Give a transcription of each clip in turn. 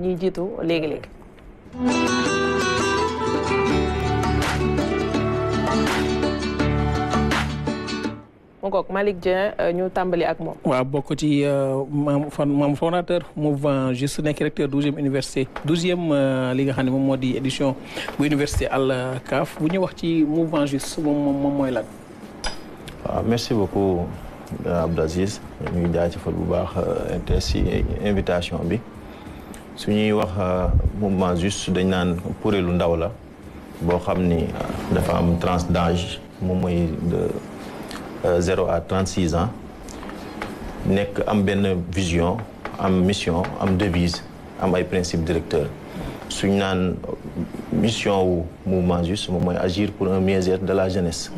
ñuy jiitu léegi-léegi. mu ngoog Malick Dieng ñu tàmbali ak moom. waaw bokk ci membre fondateur mouvement juste nekk recteur 12e université 12e li nga xam ne moom moo di édition bu université Al Kaf bu ñu wax ci mouvement juste moom mooy lan. waaw merci beaucoup Abdou Aziz ñu ngi jaajëfal bu baax si invitation bi su ñuy wax mouvement juste dañ naan kuréelu ndaw la boo xam ni dafa am tranche d'âge moom mooy de 0 à 36 ans nekk am benn vision am mission am devise am ay principes directeurs suñ naan mission wu mouvement juste moom mooy agir pour un mieux-être de la jeunesse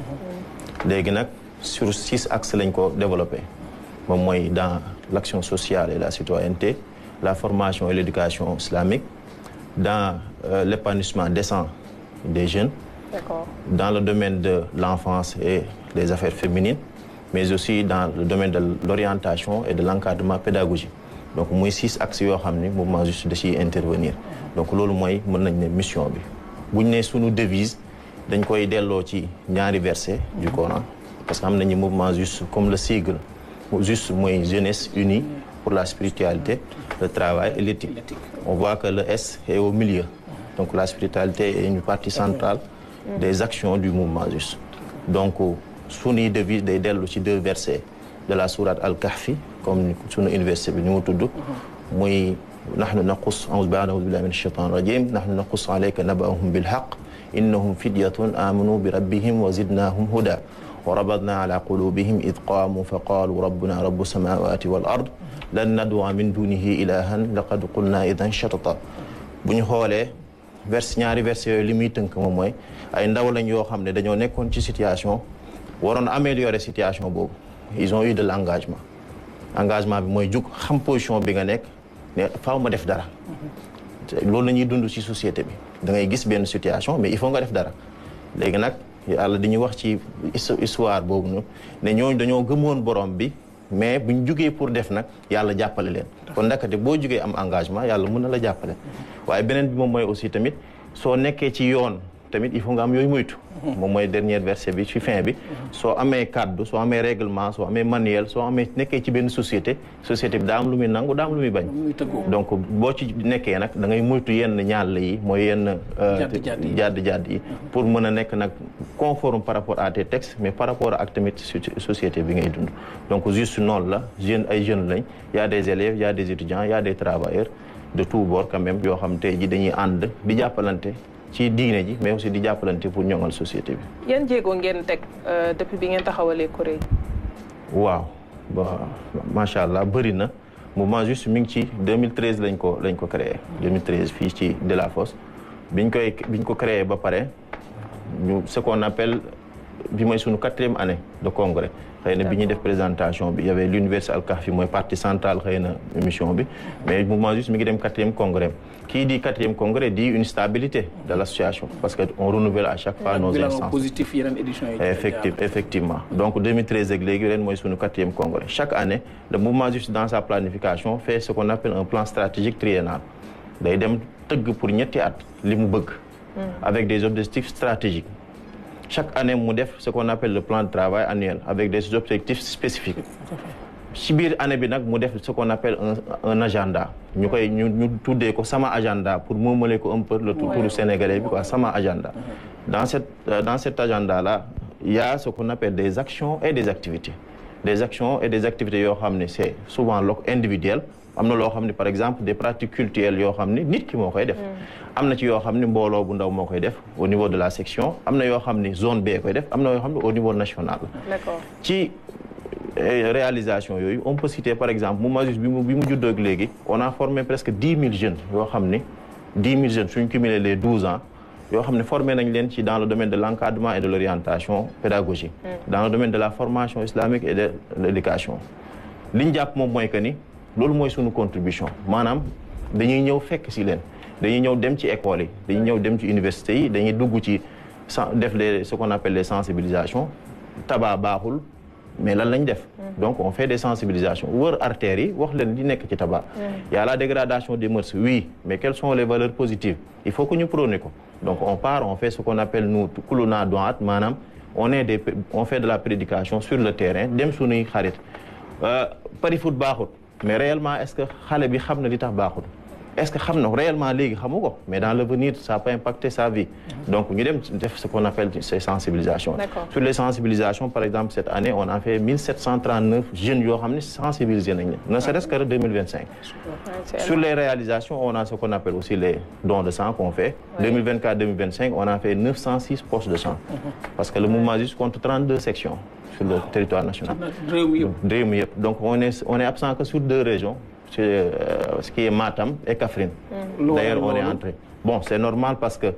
léegi nag sur 6 axes lañ ko développé moom mooy dans l'action sociale et la citoyenneté la formation et l'éducation islamique dans l'épanouissement décent des jeunes. D'accord. Dans le domaine de l'enfance et des affaires féminines, mais aussi dans le domaine de l'orientation et de l'encadrement pédagogique. Donc mooy 6 axes yoo xam ni mouvement juste da ciy intervenir donc loolu mooy mën nañ ne mission bi bu ñu ne sunu devise dañ koy delloo ci ñaari versets du Coran parce que xam nañu mouvement juste comme le sigle juste mooy jeunesse unie pour la spiritualité, le travail et l'éthique. On voit que le S est au milieu. Donc la spiritualité est une partie centrale des actions du mouvement juste. Donc sunu devise day dellu ci 2 versets de la sourate Al-Kahfi comme sunu université bi ñu mu tudd muy nahnu naqus a'uuzu billahi minash shaytaanir rajiim nahnu naqus alayka naba'ahum bil haqq innahum fityatun aamanu bi rabbihim wa zidnaahum hudaa wa rabatna ala qulubihim id qaamu fa qaalu rabbuna rabbu samaawaati wal ard lan nad'uwa min dunihi ilahan laqad qulna idan shatata bu ñu xoolee ñaari versets yooyu li muy tënk moom mooy ay ndaw lañ yoo xam ne dañoo nekkoon ci situation waroon améliorer situation boobu ils ont eu de l'engagement bi mooy jug xam position bi nga nekk ne faaw ma def dara loolu la ñuy dund ci société bi da ngay gis benn situation mais il faut nga def dara léegi nag yàlla dañuy wax ci histoire boobu noonu ne ñooñu dañoo gëmoon borom bi mais buñ jugee pour def nag yàlla jàppale leen kon ndakate boo jugee am engagement yàlla mën na la jàppale waaye beneen bi moom mooy aussi tamit soo nekkee ci yoon tamit il faut nga am yooyu moytu moom mooy dernier verset bi ci fin bi soo amee kaddu soo amee règlement soo amee manuel soo amee nekkee ci benn société bi daa am lu muy nangu daa am lu muy bañ donc boo ci nekkee nag da ngay moytu yenn ñaal yi mooy yenn jadd yi pour mën a nekk nag conforme par rapport à tes textes mais par rapport ak tamit société bi ngay dund donc juste noonu la ay jeunes lañ y a des élèves y a des étudiants y a des travailleurs de tous bords quand même yoo xam tey ji dañuy ànd di jàppalante ci diine ji mais aussi di jàppalante pour ñoŋal société bi. yan jéego ngeen teg depuis bi ngeen taxawalee kuréel. waaw ba macha allah bëri na mouvement juste mi ngi ci 2013 lañ ko créé. 2013 fii ci Delafosse biñ ko créé ba pare ñu ce qu'on appelle bi mooy sunu 4e année de congrès. xëy na bi ñuy def présentation bi y avait l'université Al-Kahfi mooy partie centrale xëy na émission bi mais mouvement juste mi ngi dem 4e congrès kii di 4e congrès di une stabilité de l'association parce que on renouvelle à chaque fois nos instances positif yeneen édition yi effectivement donc 2013 ak léegi ren mooy sunu 4e congrès chaque année le mouvement juste dans sa planification fait ce qu'on appelle un plan stratégique triennal day dem tëgg pour ñetti at li mu bëgg avec des objectifs stratégiques chaque année mu def ce qu'on appelle le plan de travail annuel avec des objectifs spécifiques ci biir année bi nag mu def ce qu'on appelle un agenda ñu tuddee ko sama agenda pour moomale ko un peu le tour sénégalais bi quoi sama agenda dans cet agenda là il y a ce qu'on appelle des actions et des activités yoo xam ne c'est souvent individuel am na loo xam ne par exemple des pratiques culturelles yoo xam ne nit ki moo koy def am na ci yoo xam ne mbooloo bu ndaw moo koy def au niveau de la section am na yoo xam ne zone B koy def am na yoo xam ne au niveau national d'accord ci réalisation yooyu on peut citer par exemple mouvement juste bi mu juddoo ak léegi on a formé presque 10 000 jeunes yoo xam ne 10 000 jeunes suñ cumulé les 12 ans yoo xam ne formé nañ leen ci dans le domaine de l'encadrement et de l'orientation pédagogique dans le domaine de la formation islamique et de l'éducation li ñu jàpp moom mooy que ni loolu mooy sunu contribution maanaam dañuy ñëw fekk ci leen dañuy ñëw dem ci école yi dañuy ñëw dem ci université yi dañuy dugg ci def ce qu'on appelle les sensibilisations tabac baaxul mais lan lañ def. Donc on fait des sensibilisations wër artères yi wax leen li nekk ci tabac. Il y a la dégradation des mœurs, oui, mais quelles sont les valeurs positives? Il faut que ñu prôner ko. Donc on part, on fait ce qu'on appelle nous kuluna doat maanaam on fait de la prédication sur le terrain dem suñuy xarit pari foot baaxut mais réellement est-ce que xale bi xam na li tax baaxut? Est-ce que xam na réellement léegi xamu ko mais dans l'avenir ça peut impacter sa vie. Donc ñu dem def ce qu'on appelle ces sensibilisations. Sur les sensibilisations par exemple cette année on a fait 1739 jeunes yoo xam ne sensibilisés nañ leen ne serait-ce que 2025. Sur les réalisations on a ce qu'on appelle aussi les dons de sang qu'on fait. 2024-2025 on a fait 906 poches de sang. Parce que le mouvement juste compte 32 sections sur le territoire national. réew mi yëpp donc on est absent que sur 2 régions. Ce qui est Matam et Kaffrine. D'ailleurs, on est entré. Bon, c'est normal parce que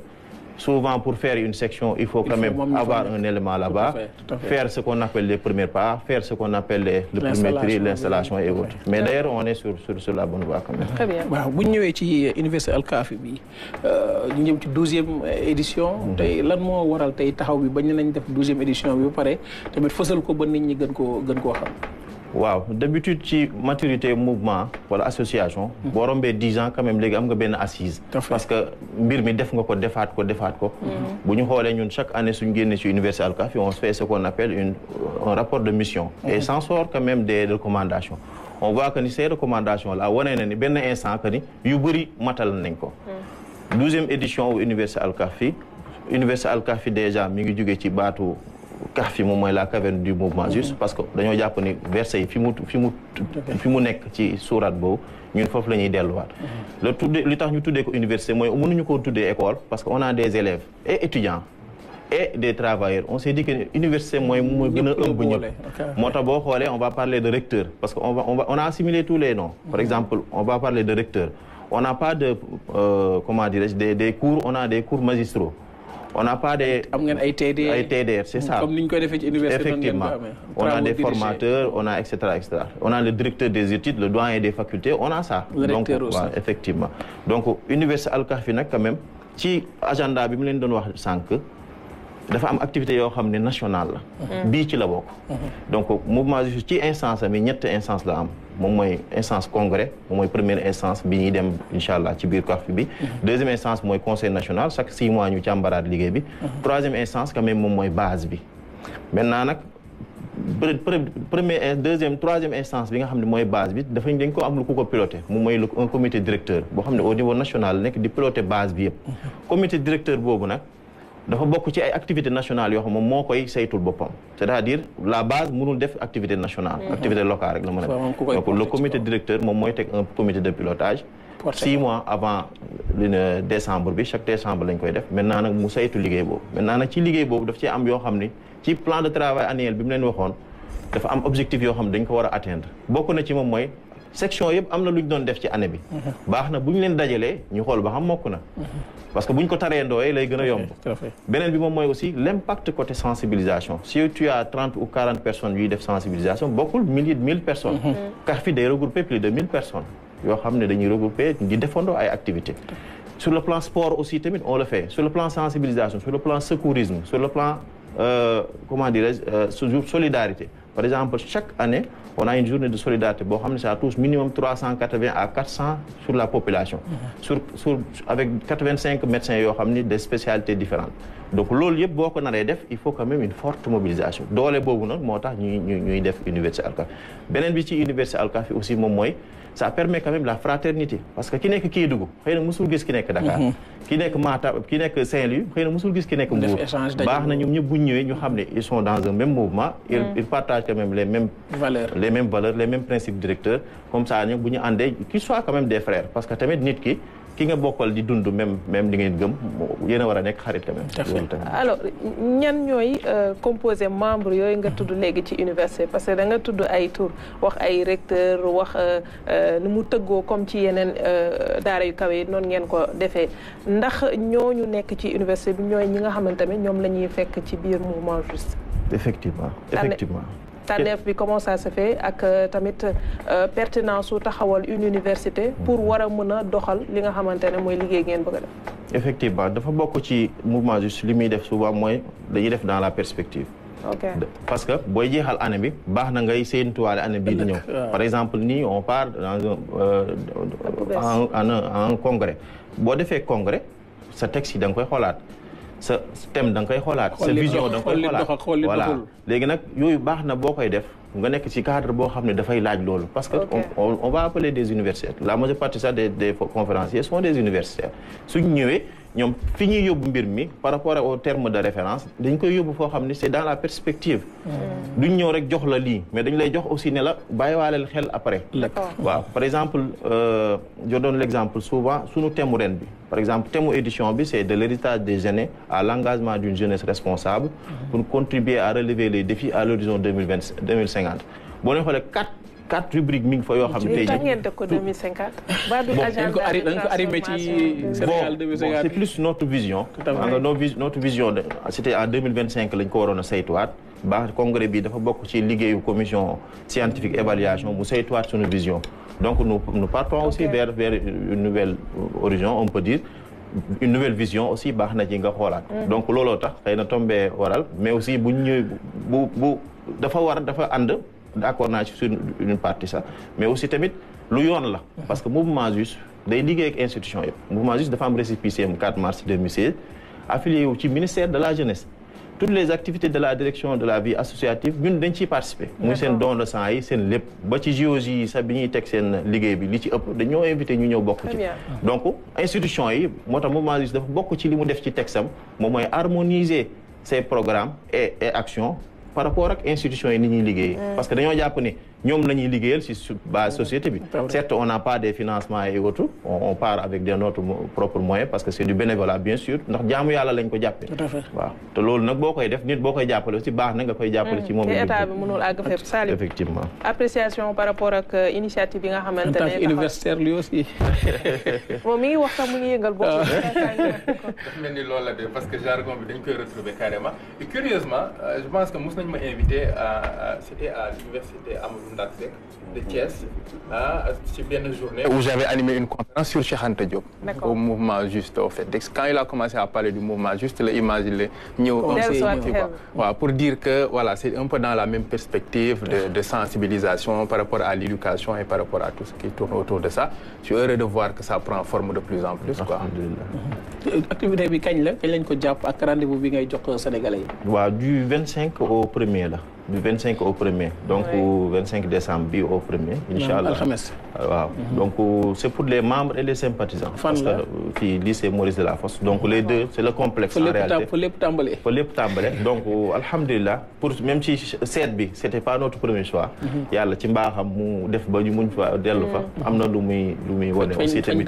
souvent, pour faire une section, il faut quand même avoir un élément là-bas, faire ce qu'on appelle les premiers pas, faire ce qu'on appelle le premier tri, l'installation et autres. Mais d'ailleurs, on est sur la bonne voie quand même. Très bien. waaw bu ñu ñëwee ci Université Alkafi bi ñu ñëw ci 12e édition. tey lan moo waral tey taxaw bi bañ nañ def 12e édition bi ba pare tamit fësal ko ba nit ñi gën koo xam. waaw d'habitude ci maturité mouvement wala association. boo rombee 10 ans quand même léegi am nga benn assise. parce que mbir mi def nga ko defaat ko. bu ñu xoolee ñun chaque année suñu génnee ci Université Alkafi on fait ce qu'on appelle un rapport de mission. et s'en sort quand même des recommandations. on voit que ni ces recommandations là wane na ni benn instant que ni yu bëri matal nañ ko. 12e édition wu Université Alkafi déjà mi ngi jógee ci baatu. Kafi moom mooy la caverne du mouvement juste parce que dañoo jàpp ni Versailles fi mu nekk ci suuraat boobu ñun foofu la ñuy delluwaat. li tax ñu tuddee ko université mooy mënuñu koo tuddee école parce que on a des élèves et étudiants et des travailleurs on s'est dit que université mooy gën a ëmb ñëpp. moo tax boo xoolee on va parler de recteur parce que on a assimilé tous les noms. Par exemple on va parler de recteur on n'a pas de comment dirais-je des cours on a des cours magistraux. On n'a pas des... am ngeen ay TDR, c'est ça. Comme ni ñu koy defee ci université. Effectivement. On a des formateurs, on a etc. On a le directeur des études, le doyen des facultés, on a ça. Le recteur aussi. Effectivement. Donc, Université Alkafi nag quand même ci agenda bi mu leen doon wax sànq dafa am activité yoo xam ne nationale la. bii ci la bokk. Donc mouvement juste ci instance am yi ñetti instance la am. moom mooy instance congrès moom mooy première instance bi ñuy dem incha allah ci biir Kafi bi. deuxième instance mooy conseil national chaque 6 mois ñu càmbaraat liggéey bi. troisième instance quand même moom mooy base bi. maintenant nag troisième instance bi nga xam ne mooy base bi dañ ko am lu ku ko piloté moom mooy un comité directeur boo xam ne au niveau national nekk di piloté base bi yëpp. comité directeur boobu nag. dafa bokk ci ay activités nationales yoo xam moom moo koy saytul boppam c'est-à-dire la base mënul def activité nationale. activité locale rek la mën a def. donc le comité directeur moom mooy teg un comité de pilotage. 6 mois avant décembre bi chaque décembre lañ koy def maintenant nag mu saytu liggéey boobu. maintenant nag ci liggéey boobu daf ci am yoo xam ni ci plan de travail annuel bi mu leen waxoon dafa am objectif yoo xam ne dañ ko war a atteindre bokk na ci moom mooy. section yëpp am na lu ñu doon def ci année bi. baax na bu ñu leen dajalee ñu xool ba xam mokk na. parce que bu ñu ko taree ndooyee lay gën a yomb. beneen bi moom mooy aussi l'impact côté sensibilisation si tu as 30 ou 40 personnes yuy def sensibilisation bokkul 1000 personnes. Kafi day regrouper plus de 1000 personnes yoo xam ne dañuy regrouper di defandoo ay activités. sur le plan sport aussi tamit on le fait sur le plan sensibilisation sur le plan secourisme sur le plan comment dirais-je solidarité. Par exemple, chaque année, on a une journée de solidarité. Bon, ça touche minimum 380 à 400 sur la population. Avec 85 médecins des spécialités différentes. Donc, il faut quand même une forte mobilisation. Dans les bobos, nous avons l'Université Alkafi. L'Université Alkafi aussi, ça permet quand même la fraternité. Parce que qui n'est que Kédougou, il y a qui n'est que Dakar. Qui n'est que Matam, qui n'est que Saint-Louis, il y a qui n'est que Mbour. Ils sont dans un même mouvement, ils partagent quand même les mêmes valeurs, les mêmes principes directeurs. Comme ça, qu'ils soient quand même des frères. Parce que tamit nit ki nga bokkal di dund même di ngeen gëm yéen a war a nekk xarit quand même. alors ñan ñooy composé membre yooyu nga tudd léegi ci université parce que da nga tudd ay tur wax ay recteur wax ni mu tëggoo comme ci yeneen daara yu kawe yi noonu ngeen ko defee ndax ñooñu nekk ci université bi ñooy ñi nga xamante ne ñoom la ñuy fekk ci biir mouvement juste. effectivement. tànneef bi comment ça se fait ak tamit pertinence su taxawal une université pour war a mën a doxal li nga xamante ne mooy liggéey ngeen bëgg a def. effectivement dafa bokk ci mouvement juste li muy def souvent mooy dañuy def dans la perspective parce que booy jeexal année bi baax na ngay séentuwaale année bii di ñëw. par exemple nii on part dans un congrès boo defee congrès sa texte yi da nga koy xoolaat sa thème da nga koy xoolaat sa vision da nga koy xoolaat voilà léegi nag yooyu baax na boo koy def nga nekk ci cadre boo xam ne dafay laaj loolu parce que on va appeler des universitaires la majeure partie ça des conférenciers sont des universitaires suñ ñëwee ñoom fi ñuy yóbbu mbir mi par rapport au terme de référence dañ koy yóbbu foo xam ne c'est dans la perspective duñ ñëw rek jox la lii mais dañ lay jox aussi ne la bàyyiwaaleel xel après waaw par exemple je donne l'exemple souvent suñu thème ren bi par exemple thème édition bi c'est de l'héritage des aînés à l'engagement d'une jeunesse responsable pour contribuer à relever les défis à l'horizon 2050 boo leen xoolee quatre rubriques mi ngi fa yoo xam ne tey ngeen def ko 2050 ba du agenda c'est plus notre vision notre vision c'était en 2025 lañ ko waroon a saytuwaat baax congrès bi dafa bokk ci liggéeyu commission scientifique évaluation mu saytuwaat suñu vision donc nous partons aussi vers une nouvelle horizon on peut dire une nouvelle vision aussi baax na ci nga xoolaat donc looloo tax xëy na tombé waral mais aussi bu ñëw bu dafa ànd d'accord naa ci sur une partie ça mais aussi tamit lu yoon la parce que mouvement juste day liggéey ak institution yëpp mouvement juste dafa am récépissé 4 mars 2016 affilié wu ci ministère de la jeunesse toutes les activités de la direction de la vie associative ñun dañ ciy participer muy seen don de sang yi seen lépp ba ci JOJ yi sax bi ñuy teg seen liggéey bi li ci ëpp dañoo invité ñu ñëw bokk ci donc institution yi moo tax mouvement juste dafa bokk ci li mu def ci texam moom mooy harmoniser ses programmes et actions par rapport ak institutions yi ni ñuy liggéey parce que dañoo jàpp ni ñoom la ñuy liggéeyal ci base société bi certes on n'a pas des financements et autres on part avec de notre propre moyen parce que c'est du bénévolat bien sûr ndax jaamu yàlla lañ ko jàppee waaw te loolu nag boo koy def nit boo koy jàppale aussi baax na nga koy jàppale ci moom te état bi mënul àgg fépp Salim effectivement appréciation par rapport ak initiative yi nga xamante ne universitaire lui aussi moom mi ngi wax sax mu ngi yëngal bopp mel ni loolu la de parce que jargon bi dañ koy retrouver carrément et curieusement je pense que mos nañ ma invité c'était à l'université Amadou Ndak Seck de Thiès ci benn journée où j'avais animé une conférence sur Cheikh Anta Diop au mouvement juste au fait quand il a commencé à parler du mouvement juste la imaginer ñëw waaw pour dire que voilà c'est un peu dans la même perspective de sensibilisation par rapport à l'éducation et par rapport à tout ce qui tourne autour de ça je suis heureux de voir que ça prend forme de plus en plus quoi. activité bi kañ lañ ko jàpp ak rendez-vous bi ngay jox sénégalais yi waaw du 25 au 1er la du 25 au 1er donc 25 décembre bi au 1er inchallah waaw donc c'est pour les membres et les sympathisants parce que fii lycée Maurice Delafosse donc les deux c'est le complexe en réalité fa lépp tàmbale donc alhamdulillah pour même si seet bi c'était pas notre premier choix yàlla ci mbaaxam mu def ba ñu muñ fa dellu fa am na lu muy wone aussi tamit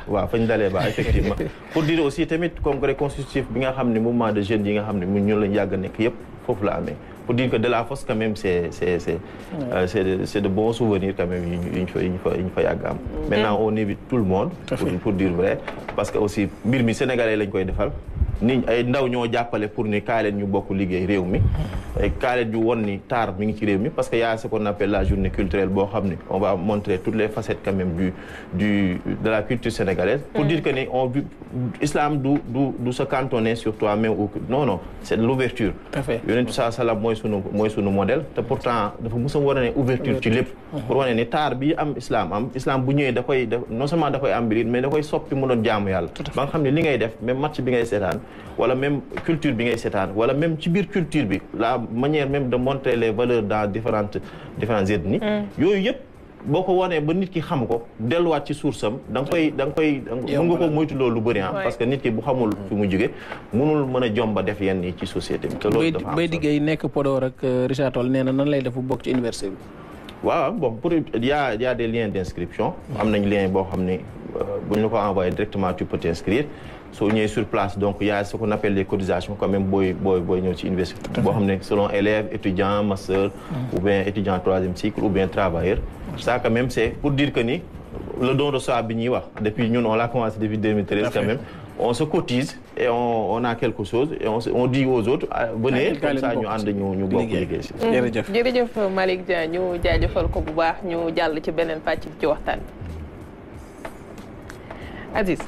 waaw fañ dalee baax effectivement pour dire aussi tamit congrès constitutif bi nga xam ne mouvement de jeunes yi nga xam ne mu ñun lañ yàgg nekk yëpp foofu la amee pour dire que Delafosse quand même c'est de bons souvenirs quand même yu ñu fa yàgg am maintenant on évite tout le monde pour dire vrai parce que aussi mbir mi sénégalais lañ koy defal ni ay ndaw ñoo jàppale pour ni kaay leen ñu bokk liggéey réew mi ay kaay leen ñu won ni taar mi ngi ci réew mi parce que y a ce qu'on appelle la journée culturelle boo xam ni on va montrer toutes les facettes quand même de la culture sénégalaise pour dire que ni islam du se cantonner sur toi-même ou non c'est de l'ouverture yonent bi sallam mooy sunu modèle te pourtant dafa mos a wane ne ouverture ci lépp pour wane ni taar bi islam bu ñëwee da koy non seulement da koy embellir mais da koy soppi mu doon jaamu yàlla ba nga xam ne li ngay def même match bi ngay seetaan wala même culture bi ngay seetaan wala même ci biir culture bi la manière même de montrer les valeurs dans différentes ethnies yooyu yëpp boo ko wanee ba nit ki xam ko delluwaat ci source am da nga koy mën nga ko moytu loolu lu bëri parce que nit ki bu xamul fi mu jóge mënul mën a jomba def yenn yi ci société bi te loolu dafa am bay diggéey nekk Podor ak Richard Toll nee na nan lay def bu bokk ci université bi waaw bon pour il y a des liens d'inscription am nañ lien boo xam ne bu ñu la ko envoyé directement tu peux t'inscrire soo ñëwee sur place donc il y a ce qu'on appelle les cotisations quand même booy ñëw ci université boo xam ne selon élèves étudiants master ou bien étudiant 3e cycle ou bien travailleur ça quand même c'est pour dire que ni le don de soi bi ñuy wax depuis ñun on l'a commencé depuis 2013 quand même on se cotise et on a quelque chose et on dit aux autres venez comme ça ñu ànd ñu bokk liggéey si jërëjëf Malick Dia ñu jaajëfal ko bu baax ñu jàll ci beneen pàcc bi ci waxtaan bi Aziz